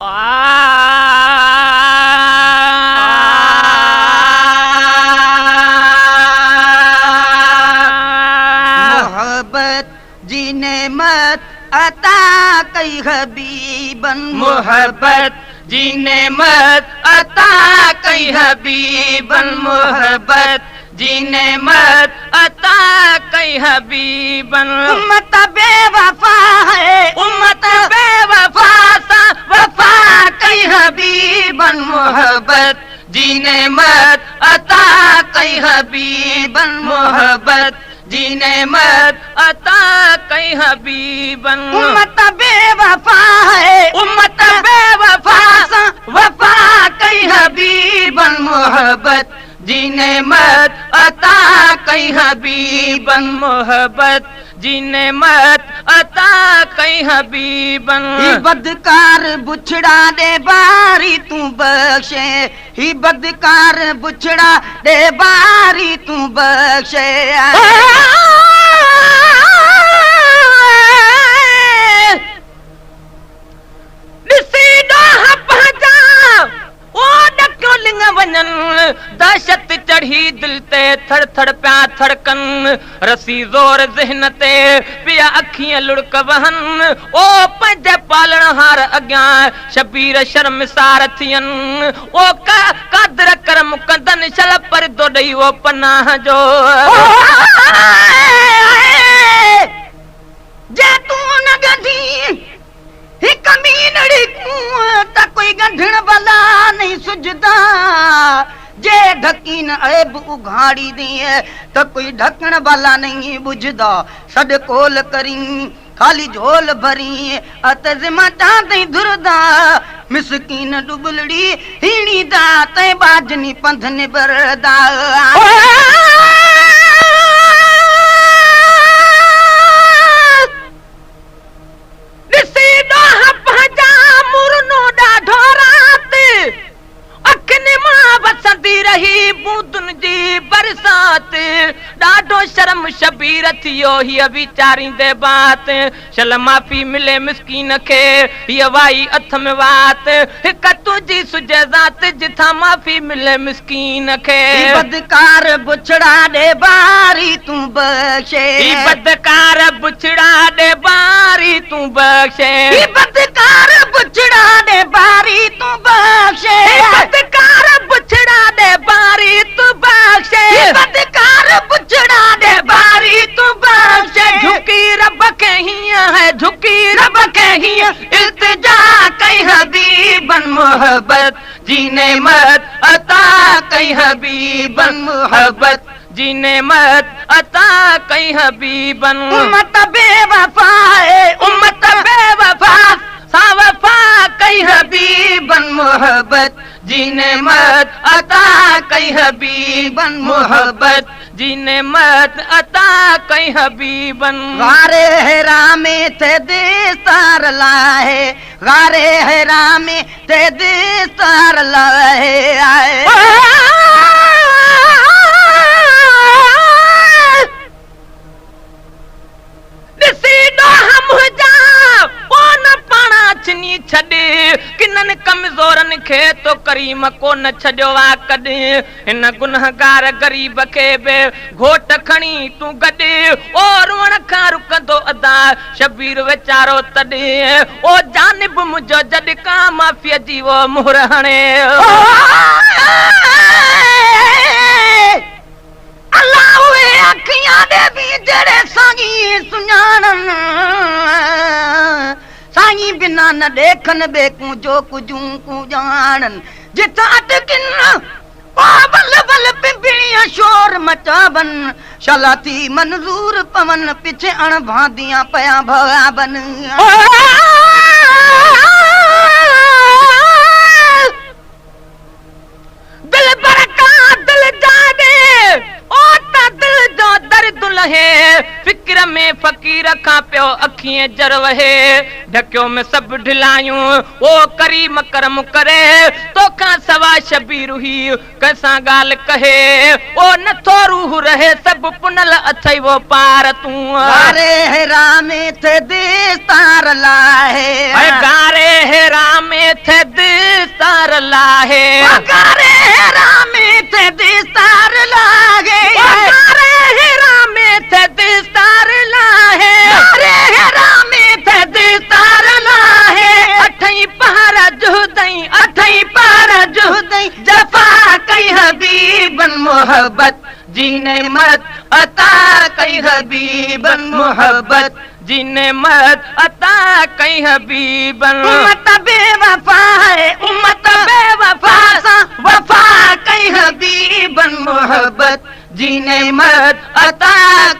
मोहब्बत जी नेमत अता कई हबीबन, मोहब्बत जी नेमत अता कई हबीबन, मोहब्बत जी नेमत अता कई हबीबन। उम्मत बेवफा है, उम्मत बेवफा सा वफा कई हबीबन, मोहब्बत जी नेमत अता कई हबीबन, मोहब्बत जी नेमत अता कई हबीबन। उम्मत बेवफा है, उम्मत बेवफा सा वफा कई हबीबन, मोहब्बत जी नेमत अता कई हबीबन, मोहब्बत जी नेमत अता कई हबीबन। ही बदकार बुछड़ा दे बारी तू बख्शे, ही बदकार बुछड़ा दे बारी तू बख्शे। दहशत चढ़ी दिल ते थड़ थड़ प्या थड़कन, रसी ज़ोर ज़हन ते पिया अखियां लुढ़क वहन। ओ पंहिंजे पालण हार अॻियां शबीर शर्मसार थियन, ओ कादर करम कंदन शल परदो ॾेई वो पनाह जो। जे तू न गंढी हिक मीनड़ी त कोई गंढण भला नहीं सुझदा, जे ढकी न ऐब उघाड़ी दिए त कोई ढकण भला नहीं बुझदा। सड कोल करी खाली झोल भरी अत जिमा चांदई धुरदा, मिसकीन डुबलड़ी हीणी दा ते बाजनी पंध निबरदा। रही बूंदुन जी बरसात, ॾाढो शर्म शबीर थियो हीअ वीचारींदे बात। शल माफ़ी मिले मिसकीन खे हीअ वाई अथ में वात, हिक तुंहिंजी सुजे ज़ात जिथां माफ़ी मिले मिसकीन खे। बदकार बुछड़ा दे बारी तू बख्शे, बदकार बुछड़ा दे बारी तू बख्शे, बदकार बुछड़ा दे बारी तू बख्शे, बदकार बुछड़ा दे बारी तू बख्शे, बदकार बुछड़ा दे बारी तू बख्शे। झुकी रब के हियां है, झुकी रब के हियां इल्तिजा कई हबीबन, मोहब्बत जी नेमत अता कई हबीबन, मोहब्बत जी नेमत अता कई हबीबन। उम्मत बेवफा है, उम्मत बेवफा सा वफा कई हबीबन, मोहब्बत जी नेमत अता कई हबीबन, मोहब्बत जी नेमत अता कई हबीबन। गारे हेरा में ते दिस्तार लाए, गारे हेरा में ते दिस्तार लाए आए। छॾे किननि कमज़ोरनि खे तो करीम कोन छॾियो आहे कॾहिं, हिन गुनहगार गरीब खे बि घोट खणी तूं गॾु। ओ रुअण खां रुकंदो अदा शबीर वीचारो तॾहिं, ओ जानिब मुंहिंजो जॾहिं का माफ़ीअ जी वो मुहर हणे। अल्लाह उहे अखियां ॾे बि जहिड़े साईं सुञाणन, साईं बिना न देखन बेकूं जो कुझूं कूं ॼाणन। जिथां अटकिन ओ बल बल पिंपड़ियां शोर मचावन, शलाती मंज़ूर पवन पिछे अण भांदियां पया भवावन। दिल बरका दिल जाने ओ ता दिल जो दर्द लहे, फिक्र में फकीर खां पियो अखिए कीअं जर वहे ढकियो में सभु ढिलायूं ओ करीम करम करे तोखां सवा शबीर हुई कंहिंसां ॻाल्हि कहे ओ नथो रूह रहे सभु पुनल अथई वो पार तूं गारे हेरा में थे दिस्तार लाहे गारे हेरा में थे दिस्तार लाहे गारे हेरा में थे दिस्तार लागे गारे हेरा में थे दिस्तार लाहे गारे हेरा में थे दिस्तार लाहे अठई पहाड़ा जुहदई अठई पार जुहदई जफा कई हबीबन मोहब्बत जीने मत अता कई हबीबन मोहब्बत जीने मत अता कई हबीबन उम्मत बेवफा है उम्मत बेवफा सा वफा कई हबीबन मोहब्बत जीने मत अता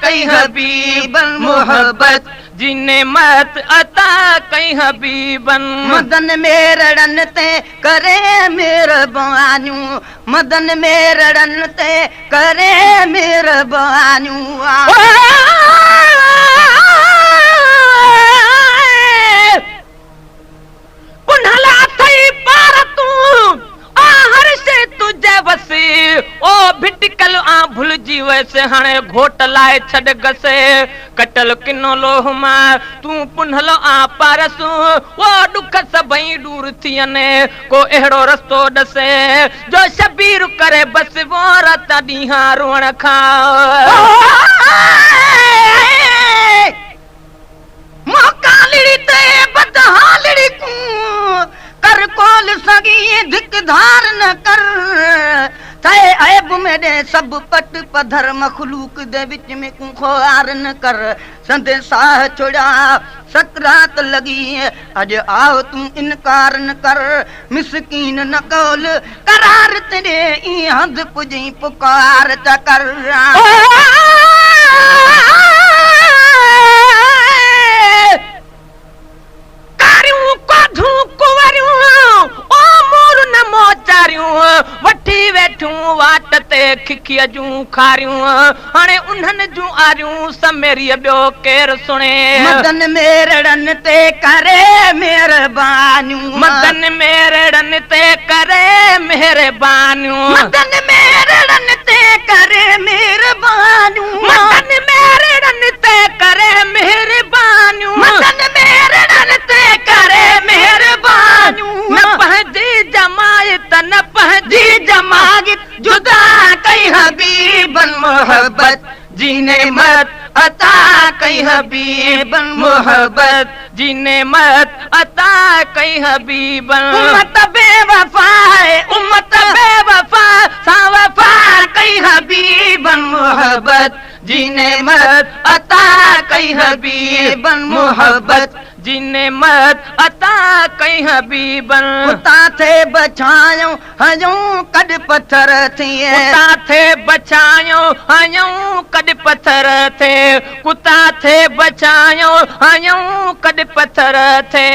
कई हबीबन मोहब्बत जीने मत अता कई हबीबन मदन मेरड़न ते करे मेहरबानियूं मदन मेरड़न ते करे मेहरबानियूं पुनला थई पार तूं आ हर शे तुझे वसी ओ भिटकल आ भुलजी वैसे हाणे घोट लाए छॾ गसे कटल किनो लोह मां तूं पुनल आ पारसू ओ दुख सभई दूर थियने को अहिड़ो रस्तो ॾसे जो शबीर करे बस वो रात ॾींहां रोअण खां मोकालिड़ी ते बदहालिड़ी कूं कर कोल सगी धिक धार न कर थे ऐब मेरे सब पट पधर मखलूक दे विच में कूं खोआर न कर संदे साह छोड़ा सकरात लगी अज आओ तू इनकार न कर मिसकीन न कौल करार तेरे ई हद पुजी पुकार त कर वठी वेठूं वाट ते खिखीअ जूं खारियूं हाणे उन्हनि जूं आरियूं समेरीअ ॿियो केरु सुणे मदन मेरड़न ते करे मेहरबानियूं मदन मेरड़न ते करे मेहरबानियूं मदन मेरड़न ते करे मेहरबानियूं मदन मेरड़न ते करे मेहरबानियूं मदन मेरड़न ते करे मेहरबानियूं न पंहिंजी जमायत न पंहिंजी जमायत जुदा कई हबीबन मोहब्बत जीने मत अता कई हबीबन मोहब्बत जीने मत अता कई हबीबन उम्मत बेवफा है उम्मत बेवफा सा वफा कई हबीबन मोहब्बत जीने मत अता कई हबीबन मोहब्बत जीने मत अता कई हबीबन उता थे बचायो हयूं कद पत्थर थिए कुता थे बचायो हयूं कद पत्थर थे कुता थे बचायो हयूं कद पत्थर थे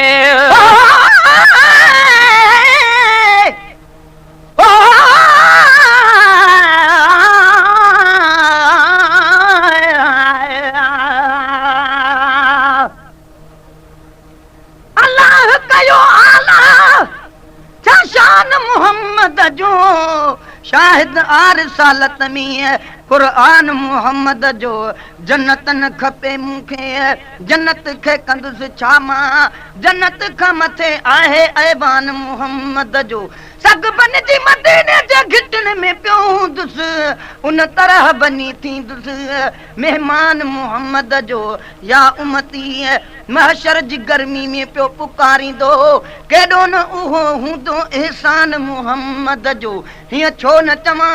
अल्लाह कयो आला शान मोहम्मद जो शाहिद आर सालत में कुरान मोहम्मद जो जन्नत न खपे मूंखे जन्नत खे कंदुसि छा मां जन्नत खां मथे आहे ऐवान मोहम्मद जो सगबन जी मदीने जे घिटन में पियो हूंदुसि उन तरह बनी थींदुसि मेहमान मोहम्मद जो या उमती महशर जी गर्मी में पियो पुकारींदो केॾो न उहो हूंदो एहसान मोहम्मद जो हीअं छो न चवां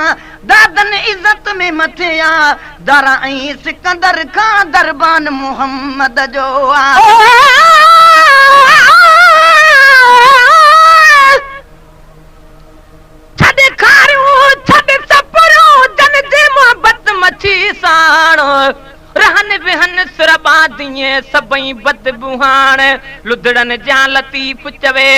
दादन इज़त में मथे आ दारा ऐं सिकंदर खां दरबान मोहम्मद जो छॾ खारियूं छॾ सपरियूं जन जे मोहब्बत मछी साण रहन विहन सिरबादीअ सबई बदबू हाण लुधड़न जा लतीफ चवे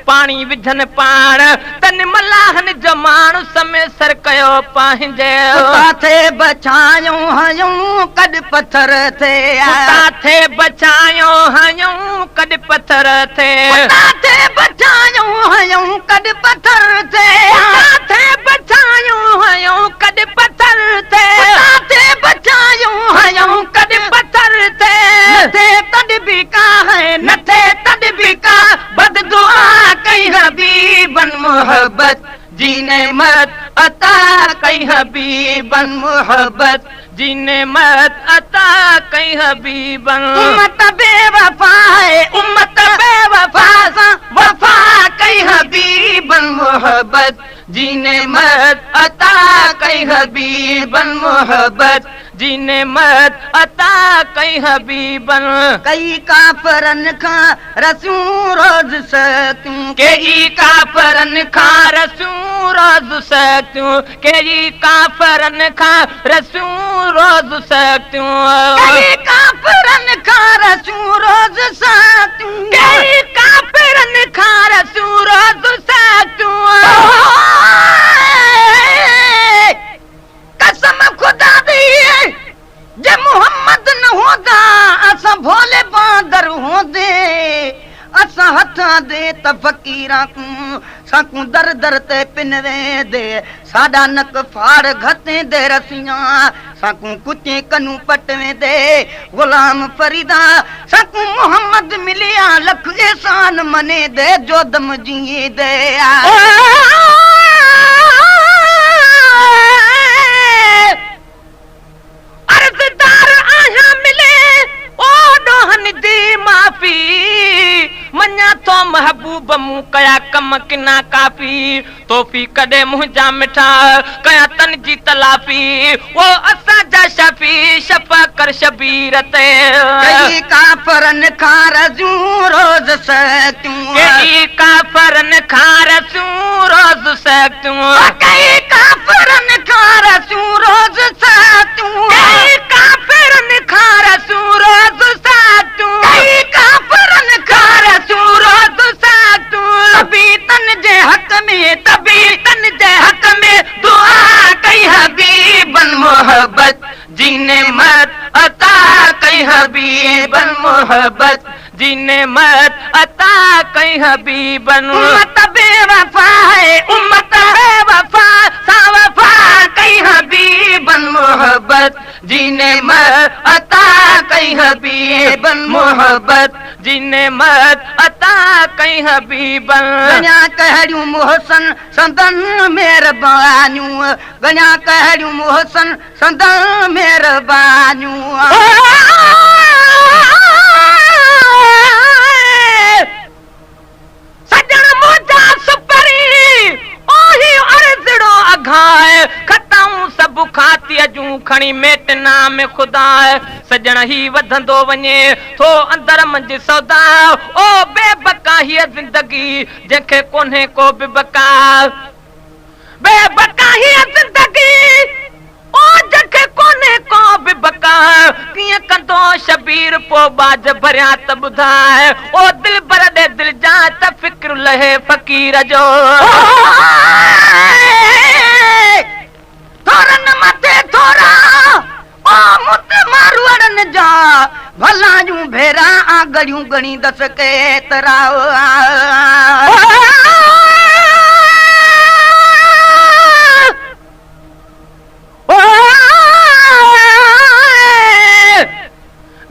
पानी विझन पाण तन मलाहन जो माण्हू समय सर कयो पंहिंजे काथे बचायूं हयूं कॾ पत्थर थे काथे बचायो हयूं कॾ पत्थर थे काथे बचायूं हयूं कॾ पत्थर थे काथे बचायो हयूं कॾ पत्थर थे काथे बचायूं हयूं कॾ पत्थर थे नथे तॾ बि का है नथे तॾ बि का बद दुआ कई हबीबन मोहब्बत जीने मत अता कई हबीबन मोहब्बत जीने मत अता कई हबीबन उम्मत बेवफा है उम्मत बेवफा सा वफा कई हबीबन मोहब्बत जीने मत अता कई हबीबन मोहब्बत जीने मत अता कई हबीबन कई काफरन खां रसूं रोज सकूं केई काफरन खां रसूं रोज सकूं केई काफरन खां रसूं रोज सकूं कई काफरन खां रसूं रोज सकूं केई काफरन खां रसूं रोज सकूं कसम खुदा दी जे मोहम्मद न होंदा असां भोले बांदर होंदे असां हथां दे त फकीरां साकूं दर दर ते पिन वेंदे साडा नक फाड़ घते दे रसियां साकूं कुचे कनू पट वेंदे गुलाम फरीदा साकूं मोहम्मद मिलिया लख एहसान मने दे जोदम जी दे अर्ज़दार आया मिले ओ डोहन दी माफी मन्या तो महबूब मूं कया कम किना काफी तोफी कदे मुंहिंजा मिठा कया तन जी तलाफी वो असां जा शफी शफा कर शबीर ते कई काफरन खां रसूं रोज सकूं कई काफरन खां रसूं रोज सकूं कई काफरन खां रसूं रोज सकूं कई काफरन खां रसूं रोज सकूं कई काफरन खां रसूं रोज सकूं तभी तन जे हक में तभी तन जे हक में दुआ कई हबीबन मोहब्बत जीने मत अता कई हबीबन मोहब्बत जीने मत अता कई हबीबन उम्मत बेवफा है उम्मत बेवफा सा वफा कई हबीबन मोहब्बत जीने मत अता कई हबीबन मोहब्बत जीने मत अता कई हबीबन गणा कहड़ियूं मोहसन संदन मेहरबानियूं गणा कहड़ियूं मोहसन संदन मेहरबानियूं सजन मोजा सुपरी ओही अर्ज़ड़ो अघाए खताऊं सब खाती अजूं खणी मेट नाम खुदा सजन ही वधंदो वञे थो अंदर मंझि सौदा ओ बेबका हीअ ज़िंदगी जंहिंखे कोन्हे को बि बका बेबका हीअ ज़िंदगी ओ जंहिंखे कोन्हे को बि बका कीअं कंदो शबीर पो बाज भरिया त ॿुधाए ओ दिल बर दे दिल जा त फिक्र लहे फ़कीर जो थोरन मथे थोरा ओ मुत मारवड़न जा भला जूं भेरा आगड़ियूं गणी दस केतरा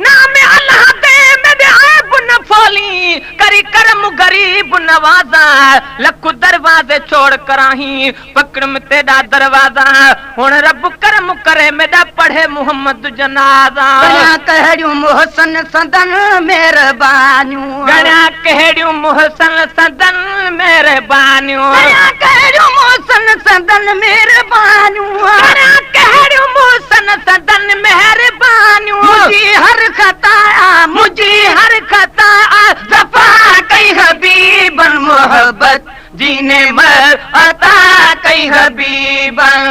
नाम अल्लाह दे मेरे ऐब न फोली करी करम गरीब नवाजा लख दरवाजे छोड़ कराही पकड़ में तेरा दरवाजा हुन रब करम करे मेरा पढ़े मोहम्मद जनाजा गणा कहड़ियूं मोहसन संदन मेहरबानियूं गणा कहड़ियूं मोहसन सदन मेहरबानियूं गणा कहड़ियूं मोहसन संदन मेहरबानियूं गणा कहड़ियूं मोहसन सदन मेहरबानियूं मुझी हर खता मुझी हर खता दफा कई हबीबन मोहब्बत जीने मर अता कई हबीबन